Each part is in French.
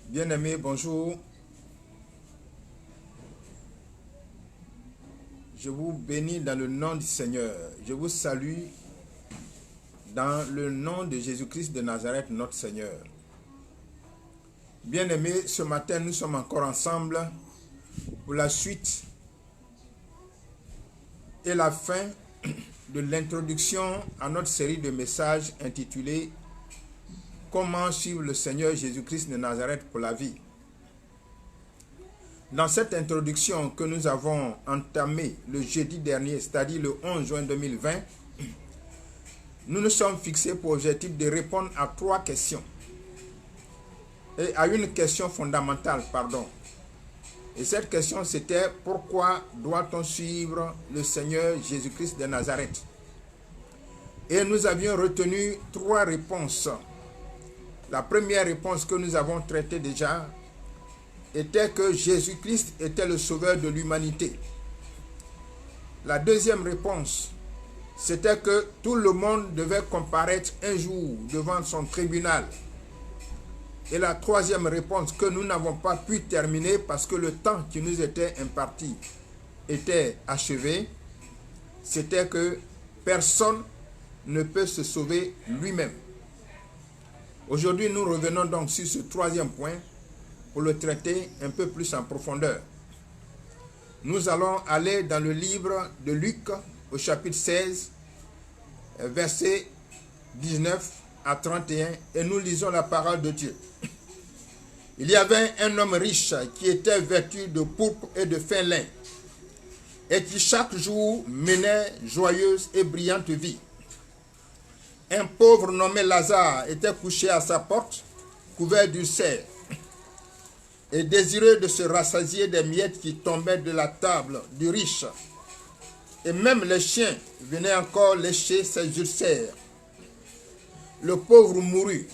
Bien-aimés, bonjour. Je vous bénis dans le nom du Seigneur. Je vous salue dans le nom de Jésus-Christ de Nazareth, notre Seigneur. Bien-aimés, ce matin, nous sommes encore ensemble pour la suite et la fin de l'introduction à notre série de messages intitulée « Comment suivre le Seigneur Jésus-Christ de Nazareth pour la vie ». Dans cette introduction que nous avons entamée le jeudi dernier, c'est-à-dire le 11 juin 2020, nous nous sommes fixés pour objectif de répondre à 3 questions. Et à une question fondamentale, pardon. Et cette question, c'était « Pourquoi doit-on suivre le Seigneur Jésus-Christ de Nazareth ?» Et nous avions retenu 3 réponses. La première réponse que nous avons traitée déjà était que Jésus-Christ était le sauveur de l'humanité. La deuxième réponse, c'était que tout le monde devait comparaître un jour devant son tribunal. Et la troisième réponse que nous n'avons pas pu terminer parce que le temps qui nous était imparti était achevé, c'était que personne ne peut se sauver lui-même. Aujourd'hui, nous revenons donc sur ce troisième point pour le traiter un peu plus en profondeur. Nous allons aller dans le livre de Luc au chapitre 16, versets 19 à 31 et nous lisons la parole de Dieu. Il y avait un homme riche qui était vêtu de pourpre et de fin lin et qui chaque jour menait joyeuse et brillante vie. Un pauvre nommé Lazare était couché à sa porte, couvert d'ulcères, et désireux de se rassasier des miettes qui tombaient de la table du riche. Et même les chiens venaient encore lécher ses ulcères. Le pauvre mourut,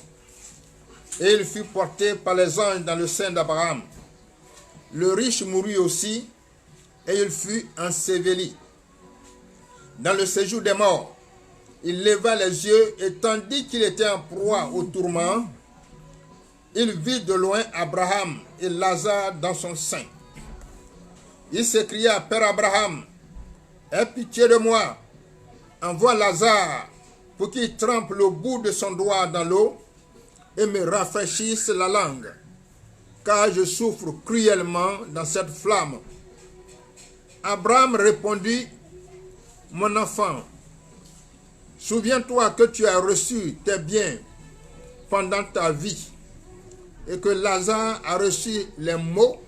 et il fut porté par les anges dans le sein d'Abraham. Le riche mourut aussi, et il fut enseveli. Dans le séjour des morts, il leva les yeux, et tandis qu'il était en proie au tourment, il vit de loin Abraham et Lazare dans son sein. Il s'écria, « Père Abraham, aie pitié de moi, envoie Lazare pour qu'il trempe le bout de son doigt dans l'eau et me rafraîchisse la langue, car je souffre cruellement dans cette flamme. » Abraham répondit, « Mon enfant, souviens-toi que tu as reçu tes biens pendant ta vie et que Lazare a reçu les maux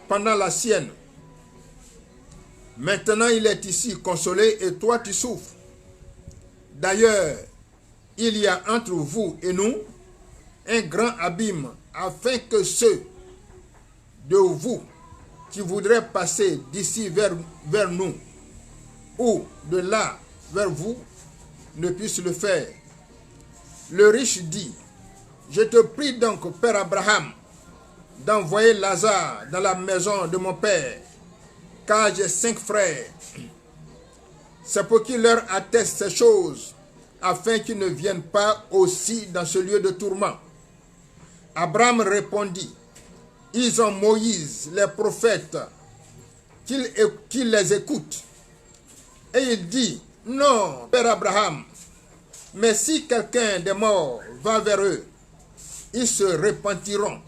pendant la sienne. Maintenant, il est ici consolé et toi tu souffres. D'ailleurs, il y a entre vous et nous un grand abîme afin que ceux de vous qui voudraient passer d'ici vers nous ou de là vers vous ne puissent le faire. » Le riche dit, « Je te prie donc, Père Abraham, d'envoyer Lazare dans la maison de mon père, car j'ai 5 frères. C'est pour qu'il leur atteste ces choses, afin qu'ils ne viennent pas aussi dans ce lieu de tourment. » Abraham répondit, « Ils ont Moïse, les prophètes, qu'ils les écoutent. » Et il dit, « Non, Père Abraham, mais si quelqu'un des morts va vers eux, ils se repentiront. »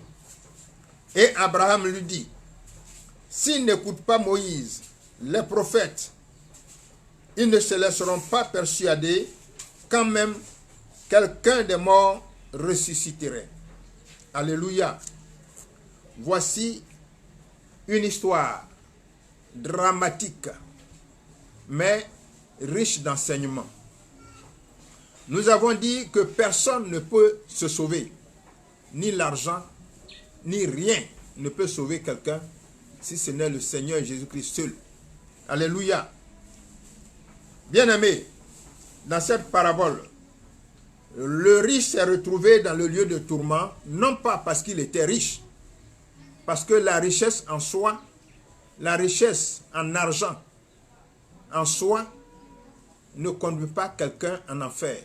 Et Abraham lui dit, « S'ils n'écoutent pas Moïse, les prophètes, ils ne se laisseront pas persuader quand même quelqu'un des morts ressusciterait. » Alléluia. Voici une histoire dramatique, mais riche d'enseignements. Nous avons dit que personne ne peut se sauver, ni l'argent, ni rien ne peut sauver quelqu'un si ce n'est le Seigneur Jésus-Christ seul. Alléluia. Bien-aimés, dans cette parabole, le riche s'est retrouvé dans le lieu de tourment, non pas parce qu'il était riche, parce que la richesse en soi, la richesse en argent en soi, ne conduit pas quelqu'un en enfer.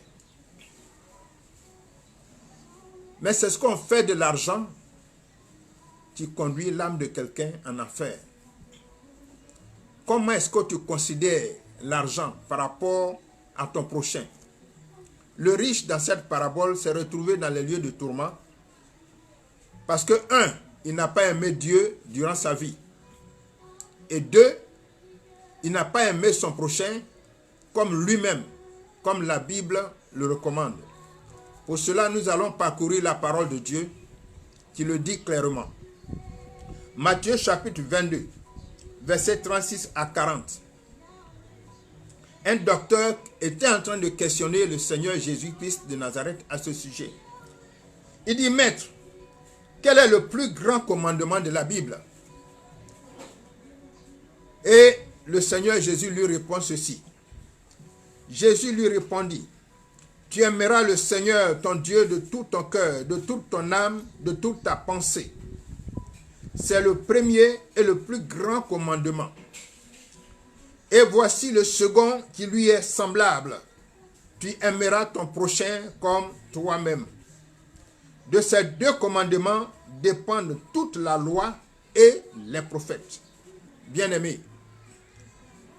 Mais c'est ce qu'on fait de l'argent qui conduit l'âme de quelqu'un en enfer. Comment est-ce que tu considères l'argent par rapport à ton prochain? Le riche dans cette parabole s'est retrouvé dans les lieux de tourment parce que, un, il n'a pas aimé Dieu durant sa vie. Et deux, il n'a pas aimé son prochain comme lui-même, comme la Bible le recommande. Pour cela, nous allons parcourir la parole de Dieu qui le dit clairement. Matthieu chapitre 22, versets 36 à 40. Un docteur était en train de questionner le Seigneur Jésus-Christ de Nazareth à ce sujet. Il dit, Maître, quel est le plus grand commandement de la Bible? Et le Seigneur Jésus lui répond ceci. Jésus lui répondit, tu aimeras le Seigneur ton Dieu de tout ton cœur, de toute ton âme, de toute ta pensée. C'est le premier et le plus grand commandement. Et voici le second qui lui est semblable. Tu aimeras ton prochain comme toi-même. De ces deux commandements dépendent toute la loi et les prophètes. Bien-aimés,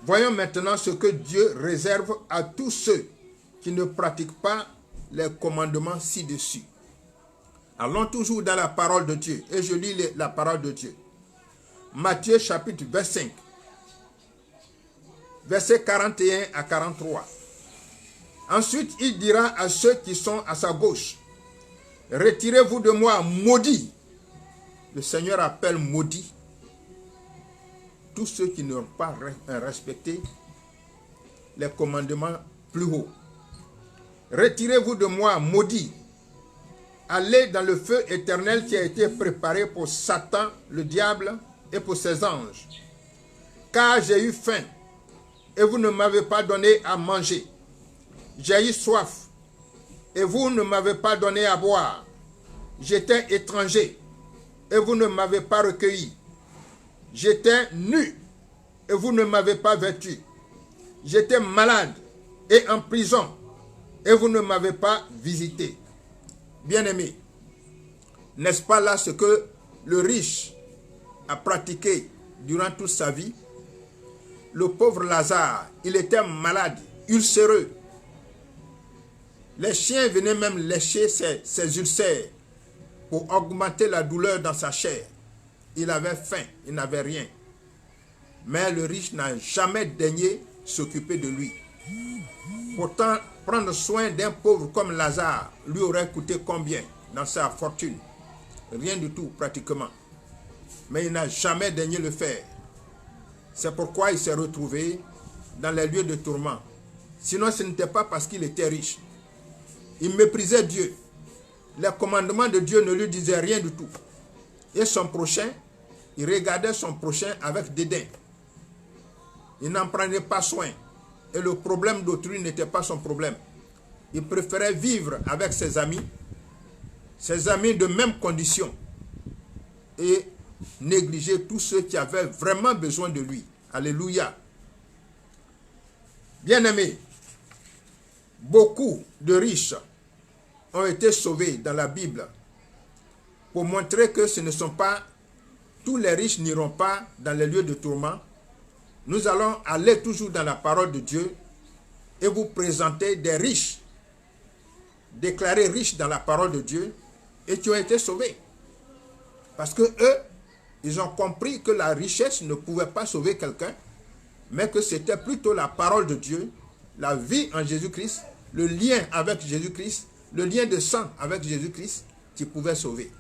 voyons maintenant ce que Dieu réserve à tous ceux qui ne pratiquent pas les commandements ci-dessus. Allons toujours dans la parole de Dieu et je lis la parole de Dieu. Matthieu chapitre 25, versets 41 à 43. Ensuite, il dira à ceux qui sont à sa gauche, retirez-vous de moi, maudits. Le Seigneur appelle maudits tous ceux qui n'ont pas respecté les commandements plus hauts. Retirez-vous de moi, maudits. Allez dans le feu éternel qui a été préparé pour Satan, le diable, et pour ses anges. Car j'ai eu faim, et vous ne m'avez pas donné à manger. J'ai eu soif, et vous ne m'avez pas donné à boire. J'étais étranger, et vous ne m'avez pas recueilli. J'étais nu, et vous ne m'avez pas vêtu. J'étais malade, et en prison, et vous ne m'avez pas visité. Bien-aimé, n'est-ce pas là ce que le riche a pratiqué durant toute sa vie? Le pauvre Lazare, il était malade, ulcéreux. Les chiens venaient même lécher ses ulcères pour augmenter la douleur dans sa chair. Il avait faim, il n'avait rien. Mais le riche n'a jamais daigné s'occuper de lui. Pourtant, prendre soin d'un pauvre comme Lazare lui aurait coûté combien dans sa fortune? Rien du tout, pratiquement. Mais il n'a jamais daigné le faire. C'est pourquoi il s'est retrouvé dans les lieux de tourment. Sinon, ce n'était pas parce qu'il était riche. Il méprisait Dieu. Les commandements de Dieu ne lui disaient rien du tout. Et son prochain, il regardait son prochain avec dédain. Il n'en prenait pas soin. Et le problème d'autrui n'était pas son problème. Il préférait vivre avec ses amis de même condition, et négliger tous ceux qui avaient vraiment besoin de lui. Alléluia. Bien-aimés, beaucoup de riches ont été sauvés dans la Bible pour montrer que ce ne sont pas, tous les riches n'iront pas dans les lieux de tourment. Nous allons aller toujours dans la parole de Dieu et vous présenter des riches, déclarés riches dans la parole de Dieu et qui ont été sauvés. Parce que eux, ils ont compris que la richesse ne pouvait pas sauver quelqu'un, mais que c'était plutôt la parole de Dieu, la vie en Jésus-Christ, le lien avec Jésus-Christ, le lien de sang avec Jésus-Christ qui pouvait sauver.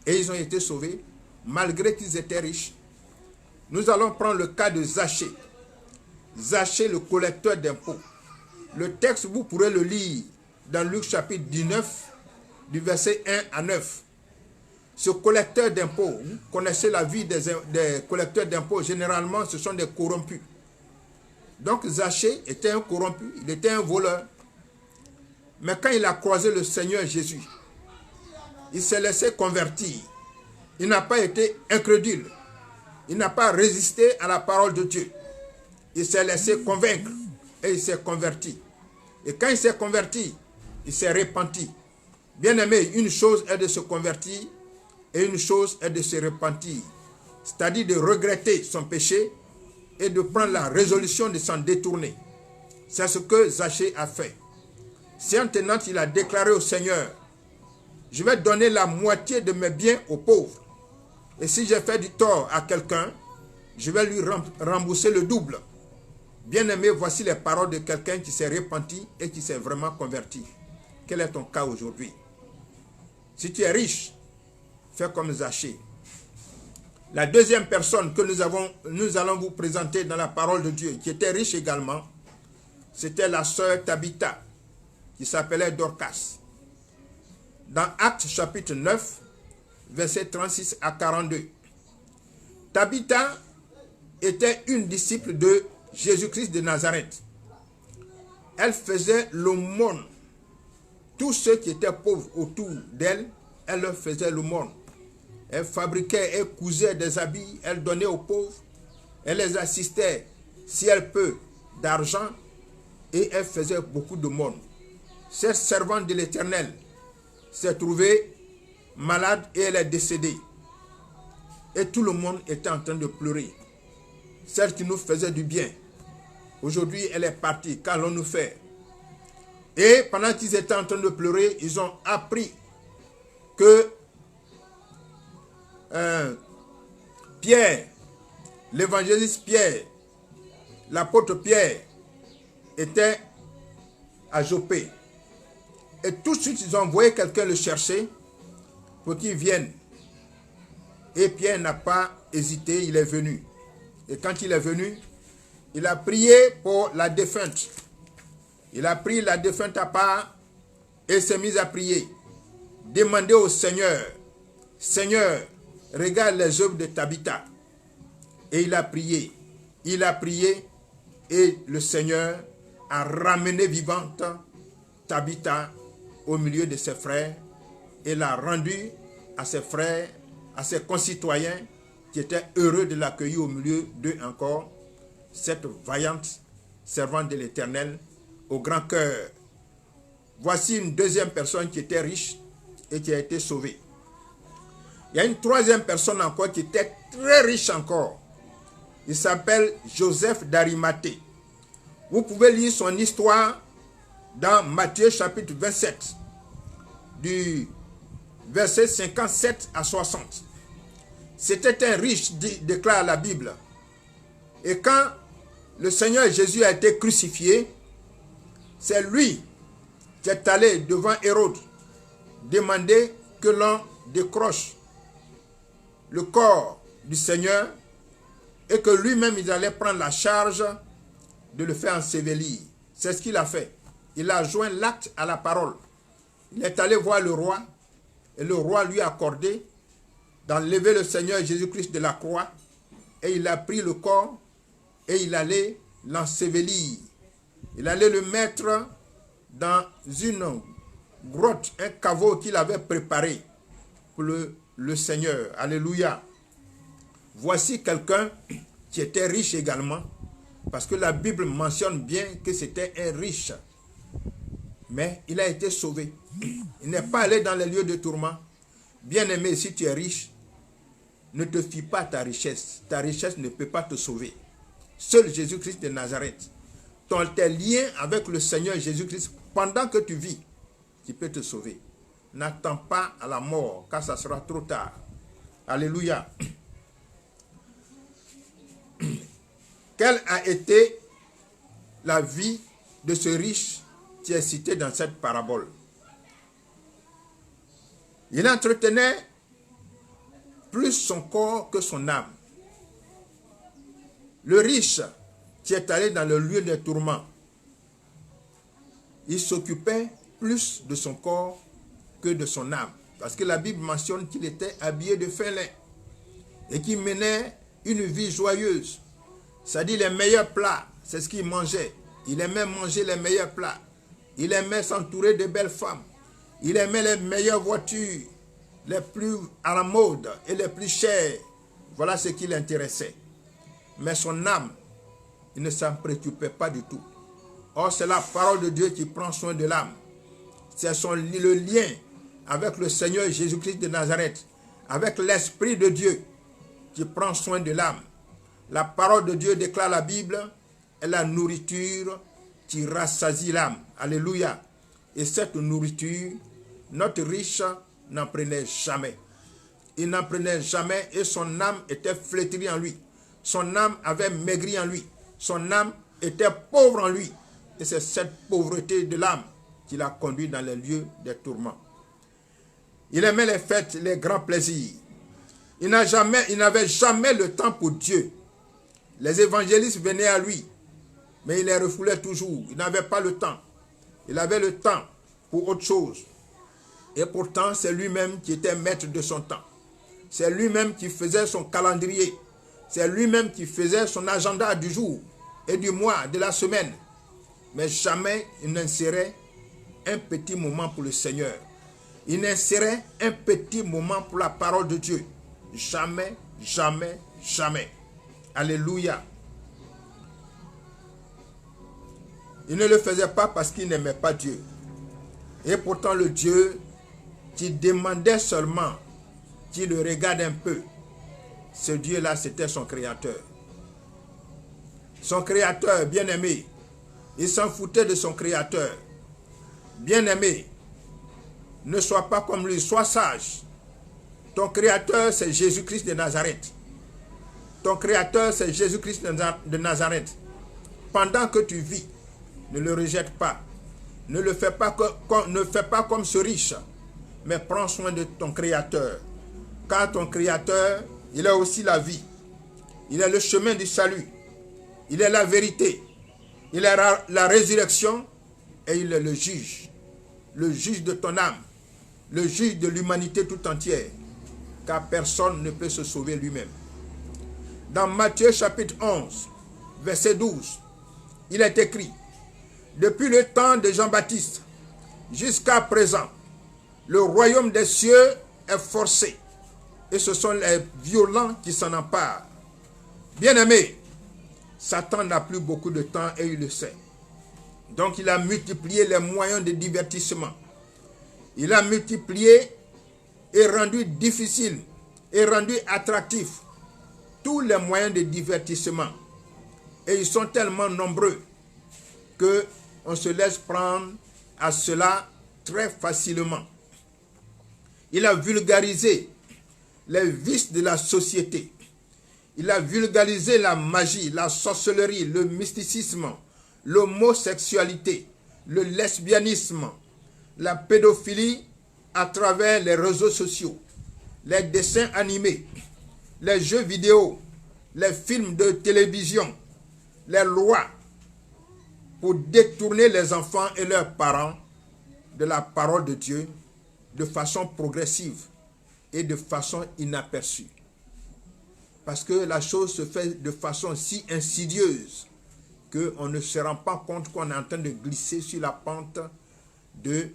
Et ils ont été sauvés malgré qu'ils étaient riches. Nous allons prendre le cas de Zachée. Zachée, le collecteur d'impôts. Le texte, vous pourrez le lire dans Luc chapitre 19, du verset 1 à 9. Ce collecteur d'impôts, vous connaissez la vie des collecteurs d'impôts, généralement ce sont des corrompus. Donc Zachée était un corrompu, il était un voleur. Mais quand il a croisé le Seigneur Jésus, il s'est laissé convertir. Il n'a pas été incrédule. Il n'a pas résisté à la parole de Dieu. Il s'est laissé convaincre et il s'est converti. Et quand il s'est converti, il s'est repenti. Bien-aimé, une chose est de se convertir et une chose est de se repentir. C'est-à-dire de regretter son péché et de prendre la résolution de s'en détourner. C'est ce que Zachée a fait. C'est en tenant, il a déclaré au Seigneur, je vais donner la moitié de mes biens aux pauvres. Et si j'ai fait du tort à quelqu'un, je vais lui rembourser le double. Bien-aimé, voici les paroles de quelqu'un qui s'est repenti et qui s'est vraiment converti. Quel est ton cas aujourd'hui? Si tu es riche, fais comme Zachée. La deuxième personne que nous allons vous présenter dans la parole de Dieu, qui était riche également, c'était la sœur Tabitha, qui s'appelait Dorcas. Dans Actes chapitre 9, versets 36 à 42. Tabitha était une disciple de Jésus-Christ de Nazareth. Elle faisait l'aumône. Tous ceux qui étaient pauvres autour d'elle, elle leur faisait l'aumône. Elle fabriquait, elle cousait des habits, elle donnait aux pauvres, elle les assistait, si elle peut, d'argent, et elle faisait beaucoup d'aumônes. Cette servante de l'Éternel s'est trouvée malade et elle est décédée. Et tout le monde était en train de pleurer. Celle qui nous faisait du bien, aujourd'hui elle est partie, qu'allons-nous faire? Et pendant qu'ils étaient en train de pleurer, ils ont appris que Pierre, l'évangéliste Pierre, l'apôtre Pierre, était à Joppé. Et tout de suite, ils ont envoyé quelqu'un le chercher pour qu'il vienne. Et Pierre n'a pas hésité, il est venu. Et quand il est venu, il a prié pour la défunte. Il a pris la défunte à part et s'est mis à prier. Demandez au Seigneur, Seigneur, regarde les œuvres de Tabitha. Et il a prié. Il a prié et le Seigneur a ramené vivante Tabitha au milieu de ses frères et l'a rendue à ses frères, à ses concitoyens qui étaient heureux de l'accueillir au milieu d'eux encore, cette vaillante servante de l'Éternel au grand cœur. Voici une deuxième personne qui était riche et qui a été sauvée. Il y a une troisième personne encore qui était très riche encore. Il s'appelle Joseph d'Arimathée. Vous pouvez lire son histoire dans Matthieu chapitre 27, du verset 57 à 60. C'était un riche, déclare la Bible. Et quand le Seigneur Jésus a été crucifié, c'est lui qui est allé devant Hérode demander que l'on décroche le corps du Seigneur et que lui-même il allait prendre la charge de le faire ensevelir. C'est ce qu'il a fait. Il a joint l'acte à la parole. Il est allé voir le roi et le roi lui a accordé d'enlever le Seigneur Jésus-Christ de la croix et il a pris le corps et il allait l'ensevelir. Il allait le mettre dans une grotte, un caveau qu'il avait préparé pour le Seigneur. Alléluia. Voici quelqu'un qui était riche également, parce que la Bible mentionne bien que c'était un riche. Mais il a été sauvé. Il n'est pas allé dans les lieux de tourment. Bien-aimé, si tu es riche, ne te fie pas à ta richesse. Ta richesse ne peut pas te sauver. Seul Jésus-Christ de Nazareth, tes liens avec le Seigneur Jésus-Christ, pendant que tu vis, qui peut te sauver. N'attends pas à la mort, car ça sera trop tard. Alléluia. Quelle a été la vie de ce riche qui est cité dans cette parabole? Il entretenait plus son corps que son âme. Le riche qui est allé dans le lieu des tourments, il s'occupait plus de son corps que de son âme. Parce que la Bible mentionne qu'il était habillé de fin lin et qu'il menait une vie joyeuse. C'est-à-dire les meilleurs plats, c'est ce qu'il mangeait. Il aimait manger les meilleurs plats. Il aimait s'entourer de belles femmes. Il aimait les meilleures voitures, les plus à la mode et les plus chères. Voilà ce qui l'intéressait. Mais son âme, il ne s'en préoccupait pas du tout. Or, c'est la parole de Dieu qui prend soin de l'âme. C'est le lien avec le Seigneur Jésus-Christ de Nazareth, avec l'Esprit de Dieu qui prend soin de l'âme. La parole de Dieu, déclare la Bible, est la nourriture qui rassasie l'âme. Alléluia. Et cette nourriture, notre riche n'en prenait jamais. Il n'en prenait jamais et son âme était flétrie en lui. Son âme avait maigri en lui. Son âme était pauvre en lui. Et c'est cette pauvreté de l'âme qui l'a conduit dans les lieux des tourments. Il aimait les fêtes, les grands plaisirs. Il n'avait jamais le temps pour Dieu. Les évangélistes venaient à lui, mais il les refoulait toujours. Il n'avait pas le temps. Il avait le temps pour autre chose. Et pourtant, c'est lui-même qui était maître de son temps. C'est lui-même qui faisait son calendrier. C'est lui-même qui faisait son agenda du jour et du mois, de la semaine. Mais jamais il n'insérait un petit moment pour le Seigneur. Il n'insérait un petit moment pour la parole de Dieu. Jamais, jamais, jamais. Alléluia. Il ne le faisait pas parce qu'il n'aimait pas Dieu. Et pourtant le Dieu qui demandait seulement qu'il le regarde un peu, ce Dieu-là, c'était son Créateur. Son Créateur, bien-aimé, il s'en foutait de son Créateur. Bien-aimé, ne sois pas comme lui, sois sage. Ton Créateur, c'est Jésus-Christ de Nazareth. Ton Créateur, c'est Jésus-Christ de Nazareth. Pendant que tu vis, ne le rejette pas. Ne fais pas comme ce riche, mais prends soin de ton Créateur. Car ton Créateur, il est aussi la vie. Il est le chemin du salut. Il est la vérité. Il est la résurrection et il est le juge. Le juge de ton âme. Le juge de l'humanité tout entière. Car personne ne peut se sauver lui-même. Dans Matthieu chapitre 11, verset 12, il est écrit: depuis le temps de Jean-Baptiste jusqu'à présent, le royaume des cieux est forcé. Et ce sont les violents qui s'en emparent. Bien-aimé, Satan n'a plus beaucoup de temps et il le sait. Donc il a multiplié les moyens de divertissement. Il a multiplié et rendu difficile et rendu attractif tous les moyens de divertissement. Et ils sont tellement nombreux qu'on se laisse prendre à cela très facilement. Il a vulgarisé les vices de la société. Il a vulgarisé la magie, la sorcellerie, le mysticisme, l'homosexualité, le lesbianisme, la pédophilie à travers les réseaux sociaux, les dessins animés, les jeux vidéo, les films de télévision, les lois pour détourner les enfants et leurs parents de la parole de Dieu de façon progressive et de façon inaperçue. Parce que la chose se fait de façon si insidieuse qu'on ne se rend pas compte qu'on est en train de glisser sur la pente des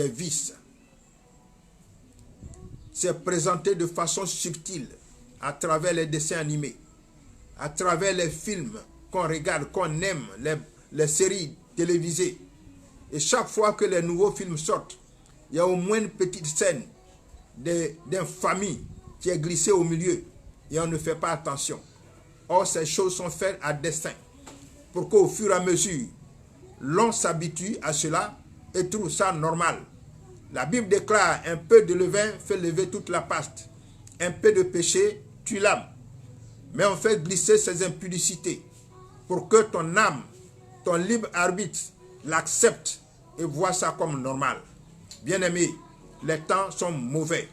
vices. C'est présenté de façon subtile à travers les dessins animés, à travers les films qu'on regarde, qu'on aime, les séries télévisées. Et chaque fois que les nouveaux films sortent, il y a au moins une petite scène d'infamie qui est glissée au milieu et on ne fait pas attention. Or, ces choses sont faites à dessein pour qu'au fur et à mesure, l'on s'habitue à cela et trouve ça normal. La Bible déclare: un peu de levain fait lever toute la pâte. Un peu de péché tue l'âme. Mais on fait glisser ces impudicités pour que ton âme, ton libre arbitre l'accepte et voit ça comme normal. Bien-aimé, les temps sont mauvais.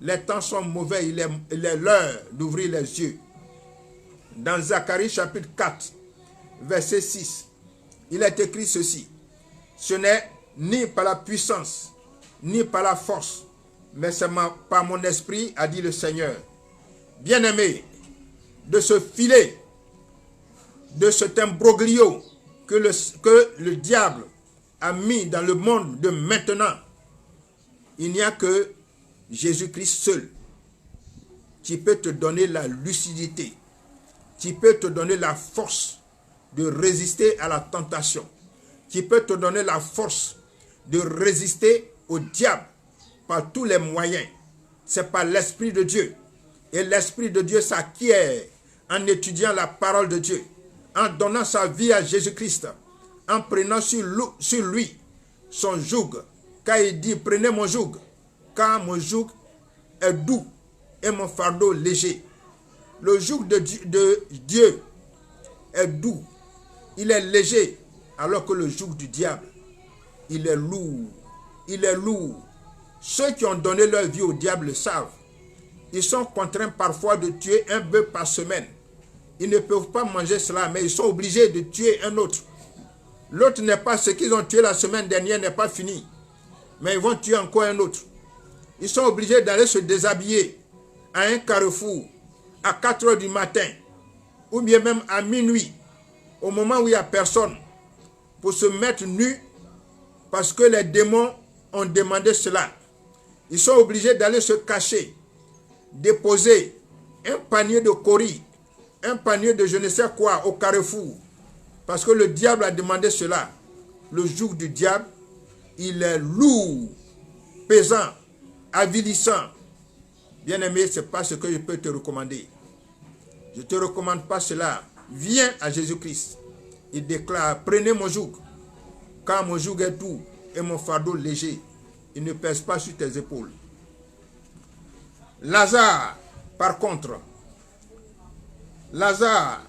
Les temps sont mauvais, il est l'heure d'ouvrir les yeux. Dans Zacharie chapitre 4, verset 6, il est écrit ceci: ce n'est ni par la puissance, ni par la force, mais c'est par mon esprit, a dit le Seigneur. Bien-aimé, de ce filet, de cet imbroglio que le diable a mis dans le monde de maintenant, il n'y a que Jésus-Christ seul qui peut te donner la lucidité, qui peut te donner la force de résister à la tentation, qui peut te donner la force de résister au diable par tous les moyens. C'est par l'Esprit de Dieu. Et l'Esprit de Dieu s'acquiert en étudiant la parole de Dieu, en donnant sa vie à Jésus-Christ, en prenant sur lui son joug. Car il dit, prenez mon joug, car mon joug est doux et mon fardeau léger. Le joug de Dieu est doux, il est léger, alors que le joug du diable, il est lourd. Il est lourd. Ceux qui ont donné leur vie au diable le savent. Ils sont contraints parfois de tuer un bœuf par semaine. Ils ne peuvent pas manger cela, mais ils sont obligés de tuer un autre. L'autre n'est pas ce qu'ils ont tué la semaine dernière, n'est pas fini. Mais ils vont tuer encore un autre. Ils sont obligés d'aller se déshabiller à un carrefour à 4 heures du matin ou bien même à minuit, au moment où il n'y a personne, pour se mettre nus parce que les démons ont demandé cela. Ils sont obligés d'aller se cacher, déposer un panier de coris, un panier de je ne sais quoi au carrefour, parce que le diable a demandé cela. Le joug du diable, il est lourd, pesant, avilissant. Bien-aimé, ce n'est pas ce que je peux te recommander. Je ne te recommande pas cela. Viens à Jésus-Christ. Il déclare, prenez mon joug, car mon joug est doux et mon fardeau léger. Il ne pèse pas sur tes épaules. Lazare, par contre, Lazare,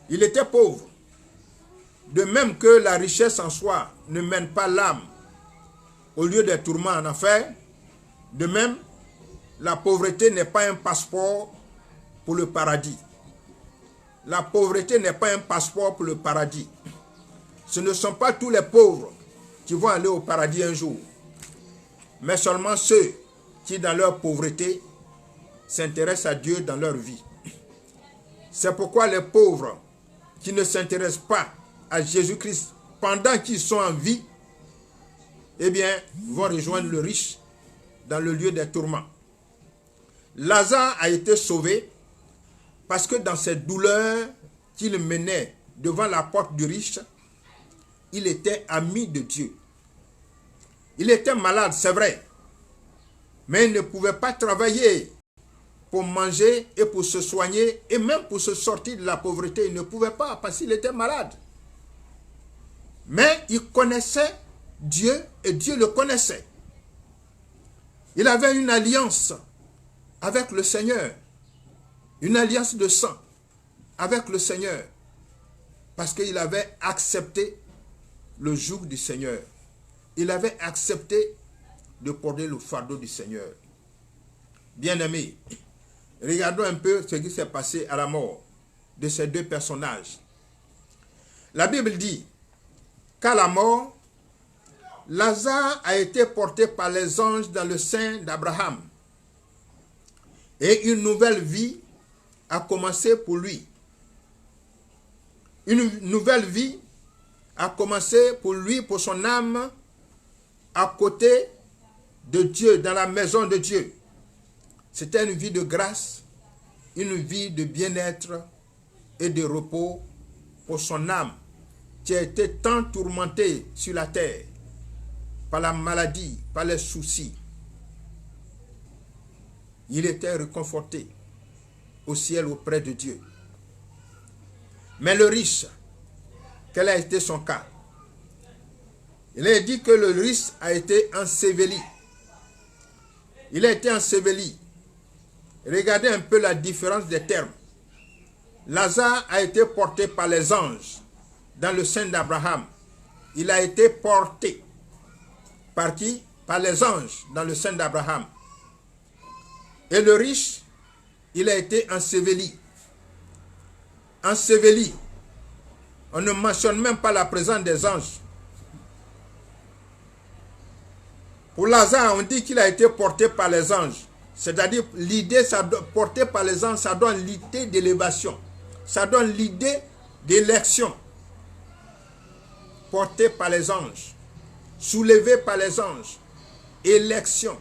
il était pauvre. De même que la richesse en soi ne mène pas l'âme au lieu des tourments en enfer, de même, la pauvreté n'est pas un passeport pour le paradis. La pauvreté n'est pas un passeport pour le paradis. Ce ne sont pas tous les pauvres qui vont aller au paradis un jour, mais seulement ceux qui, dans leur pauvreté, s'intéressent à Dieu dans leur vie. C'est pourquoi les pauvres qui ne s'intéressent pas à Jésus-Christ pendant qu'ils sont en vie, eh bien, vont rejoindre le riche dans le lieu des tourments. Lazare a été sauvé parce que dans ces douleurs qu'il menait devant la porte du riche, il était ami de Dieu. Il était malade, c'est vrai, mais il ne pouvait pas travailler pour manger et pour se soigner et même pour se sortir de la pauvreté. Il ne pouvait pas parce qu'il était malade. Mais il connaissait Dieu et Dieu le connaissait. Il avait une alliance avec le Seigneur, une alliance de sang avec le Seigneur, parce qu'il avait accepté le joug du Seigneur. Il avait accepté de porter le fardeau du Seigneur. Bien-aimés, regardons un peu ce qui s'est passé à la mort de ces deux personnages. La Bible dit qu'à la mort, Lazare a été porté par les anges dans le sein d'Abraham. Et une nouvelle vie a commencé pour lui. Une nouvelle vie a commencé pour lui, pour son âme, à côté de Dieu, dans la maison de Dieu. C'était une vie de grâce, une vie de bien-être et de repos pour son âme, qui a été tant tourmentée sur la terre par la maladie, par les soucis. Il était réconforté au ciel auprès de Dieu. Mais le riche, quel a été son cas? Il est dit que le riche a été enseveli. Il a été enseveli. Regardez un peu la différence des termes. Lazare a été porté par les anges dans le sein d'Abraham. Il a été porté par qui? Par les anges dans le sein d'Abraham. Et le riche, il a été enseveli. Enseveli. On ne mentionne même pas la présence des anges. Pour Lazare, on dit qu'il a été porté par les anges. C'est-à-dire, l'idée, porté par les anges, ça donne l'idée d'élévation. Ça donne l'idée d'élection. Porté par les anges. Soulevé par les anges. Élection.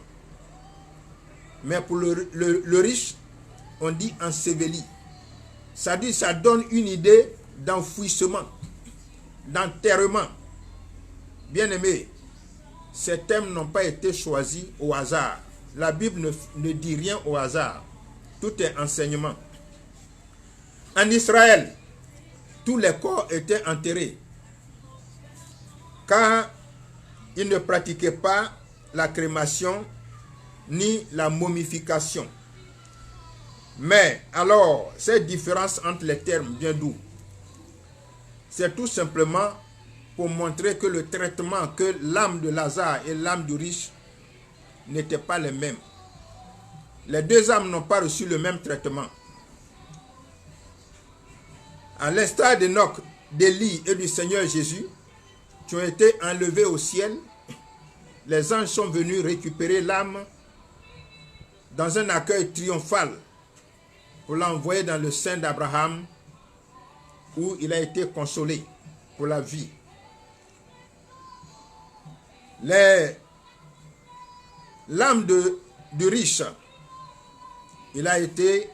Mais pour le riche, on dit enseveli. C'est-à-dire, ça donne une idée d'enfouissement, d'enterrement. Bien-aimé, ces thèmes n'ont pas été choisis au hasard. La Bible ne dit rien au hasard. Tout est enseignement. En Israël, tous les corps étaient enterrés, car ils ne pratiquaient pas la crémation ni la momification. Mais alors, cette différence entre les termes vient d'où? C'est tout simplement pour montrer que le traitement que l'âme de Lazare et l'âme du riche n'étaient pas les mêmes. Les deux âmes n'ont pas reçu le même traitement. À l'instar d'Enoch, d'Élie et du Seigneur Jésus, qui ont été enlevés au ciel, les anges sont venus récupérer l'âme dans un accueil triomphal pour l'envoyer dans le sein d'Abraham, où il a été consolé pour la vie. L'âme du riche, il a été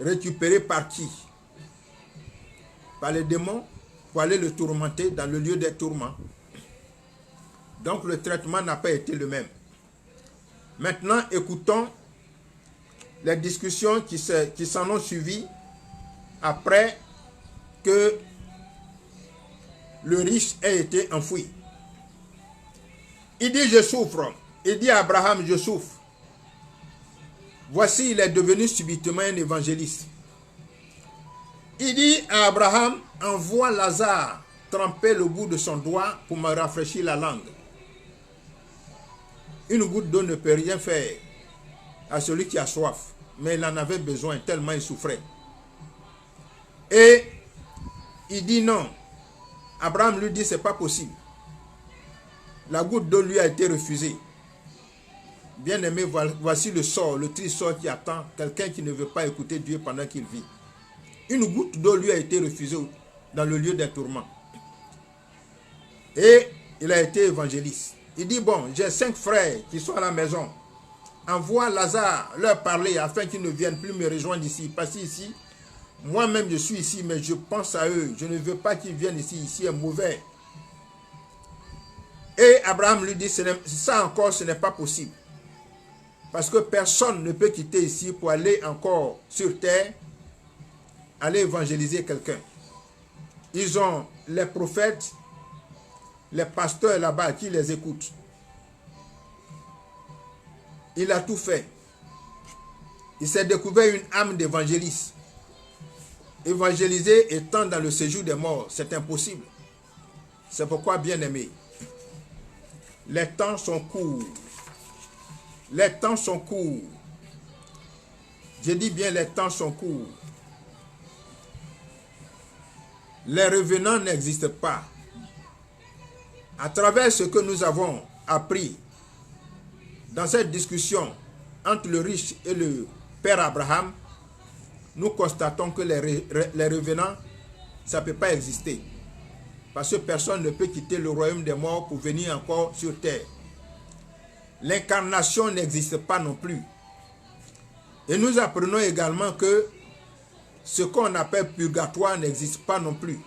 récupéré par qui? Par les démons, pour aller le tourmenter dans le lieu des tourments. Donc le traitement n'a pas été le même. Maintenant, écoutons les discussions qui s'en ont suivi après que le riche ait été enfoui. Il dit, je souffre. Il dit à Abraham, je souffre. Voici, il est devenu subitement un évangéliste. Il dit à Abraham, envoie Lazare tremper le bout de son doigt pour me rafraîchir la langue. Une goutte d'eau ne peut rien faire à celui qui a soif, mais il en avait besoin tellement il souffrait. Et il dit non. Abraham lui dit, c'est pas possible. La goutte d'eau lui a été refusée. Bien-aimé, voici le sort, le triste sort qui attend quelqu'un qui ne veut pas écouter Dieu pendant qu'il vit. Une goutte d'eau lui a été refusée dans le lieu des tourments. Et il a été évangéliste. Il dit, bon, j'ai 5 frères qui sont à la maison. Envoie Lazare leur parler afin qu'ils ne viennent plus me rejoindre ici. Parce qu'ici, moi-même je suis ici, mais je pense à eux. Je ne veux pas qu'ils viennent ici. Ici est mauvais. Et Abraham lui dit, ça encore, ce n'est pas possible. Parce que personne ne peut quitter ici pour aller encore sur terre, aller évangéliser quelqu'un. Ils ont les prophètes, les pasteurs là-bas qui les écoutent. Il a tout fait. Il s'est découvert une âme d'évangéliste. Évangéliser étant dans le séjour des morts, c'est impossible. C'est pourquoi, bien-aimés, les temps sont courts. Les temps sont courts. Je dis bien, les temps sont courts. Les revenants n'existent pas. À travers ce que nous avons appris dans cette discussion entre le riche et le père Abraham, nous constatons que les revenants, ça ne peut pas exister. Parce que personne ne peut quitter le royaume des morts pour venir encore sur terre. L'incarnation n'existe pas non plus. Et nous apprenons également que ce qu'on appelle purgatoire n'existe pas non plus.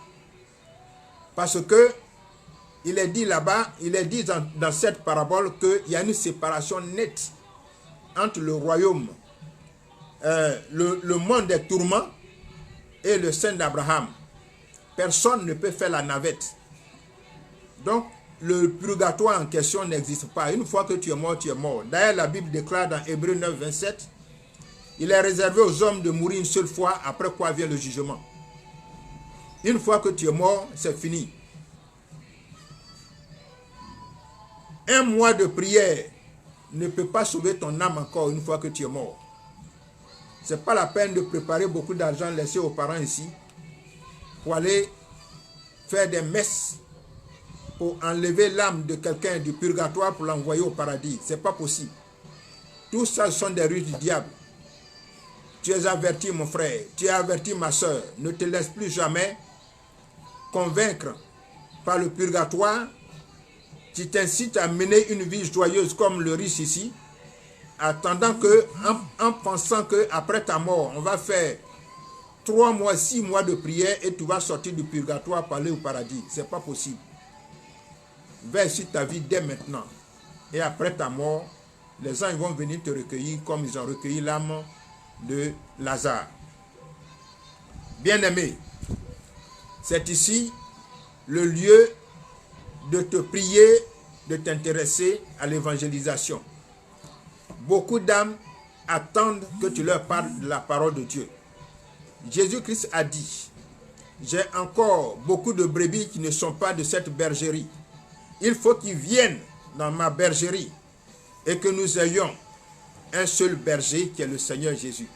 Parce que il est dit là-bas, il est dit dans cette parabole qu'il y a une séparation nette entre le royaume, le monde des tourments et le sein d'Abraham. Personne ne peut faire la navette. Donc, le purgatoire en question n'existe pas. Une fois que tu es mort, tu es mort. D'ailleurs, la Bible déclare dans Hébreux 9, 27, il est réservé aux hommes de mourir une seule fois, après quoi vient le jugement. Une fois que tu es mort, c'est fini. Un mois de prière ne peut pas sauver ton âme encore une fois que tu es mort. Ce n'est pas la peine de préparer beaucoup d'argent laissé aux parents ici pour aller faire des messes pour enlever l'âme de quelqu'un du purgatoire pour l'envoyer au paradis. Ce n'est pas possible. Tout ça sont des ruses du diable. Tu es averti, mon frère. Tu es averti, ma soeur. Ne te laisse plus jamais convaincre par le purgatoire qui t'incite à mener une vie joyeuse comme le riche ici, attendant que, en pensant qu'après ta mort, on va faire 3 mois, 6 mois de prière et tu vas sortir du purgatoire pour aller au paradis. Ce n'est pas possible. verse sur ta vie dès maintenant. Et après ta mort, les anges vont venir te recueillir comme ils ont recueilli l'âme de Lazare. Bien-aimé, c'est ici le lieu de te prier, de t'intéresser à l'évangélisation. Beaucoup d'âmes attendent que tu leur parles de la parole de Dieu. Jésus-Christ a dit, j'ai encore beaucoup de brebis qui ne sont pas de cette bergerie. Il faut qu'ils viennent dans ma bergerie et que nous ayons un seul berger qui est le Seigneur Jésus.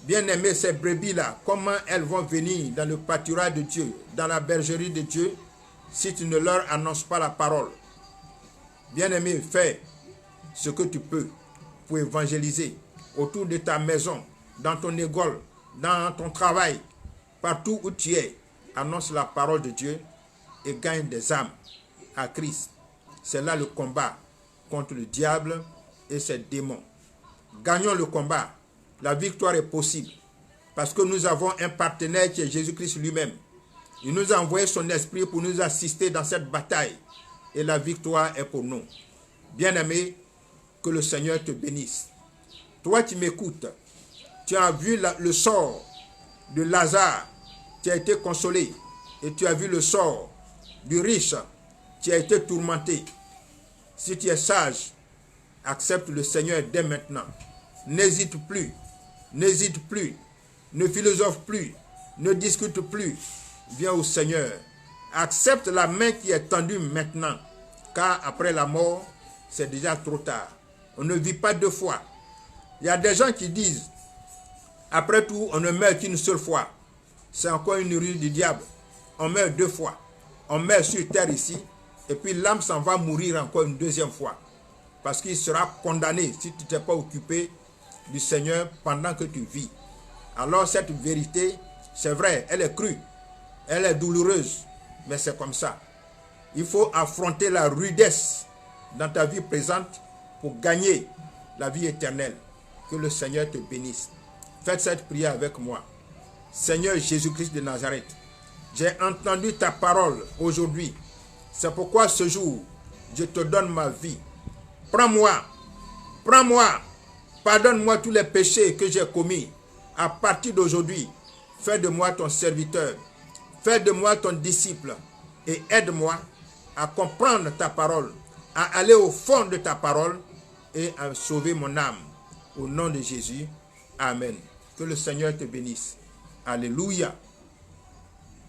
Bien-aimés, ces brebis-là, comment elles vont venir dans le pâturage de Dieu, dans la bergerie de Dieu, si tu ne leur annonces pas la parole? Bien-aimé, fais ce que tu peux pour évangéliser autour de ta maison, dans ton école, dans ton travail, partout où tu es. Annonce la parole de Dieu et gagne des âmes à Christ. C'est là le combat contre le diable et ses démons. Gagnons le combat. La victoire est possible parce que nous avons un partenaire qui est Jésus-Christ lui-même. Il nous a envoyé son esprit pour nous assister dans cette bataille et la victoire est pour nous. Bien-aimé, que le Seigneur te bénisse. Toi qui m'écoutes, tu as vu le sort de Lazare qui a été consolé et tu as vu le sort du riche qui a été tourmenté. Si tu es sage, accepte le Seigneur dès maintenant. N'hésite plus, ne philosophe plus, ne discute plus. Viens au Seigneur. Accepte la main qui est tendue maintenant, car après la mort, c'est déjà trop tard. On ne vit pas deux fois. Il y a des gens qui disent, après tout, on ne meurt qu'une seule fois. C'est encore une ruse du diable. On meurt deux fois. On meurt sur terre ici, et puis l'âme s'en va mourir encore une deuxième fois. Parce qu'il sera condamné si tu ne t'es pas occupé du Seigneur pendant que tu vis. Alors cette vérité, c'est vrai, elle est crue, elle est douloureuse, mais c'est comme ça. Il faut affronter la rudesse dans ta vie présente pour gagner la vie éternelle. Que le Seigneur te bénisse. Faites cette prière avec moi. Seigneur Jésus-Christ de Nazareth, j'ai entendu ta parole aujourd'hui. C'est pourquoi ce jour, je te donne ma vie. Prends-moi, pardonne-moi tous les péchés que j'ai commis. À partir d'aujourd'hui, fais de moi ton serviteur, fais de moi ton disciple et aide-moi à comprendre ta parole, à aller au fond de ta parole et à sauver mon âme. Au nom de Jésus, Amen. Que le Seigneur te bénisse. Alléluia.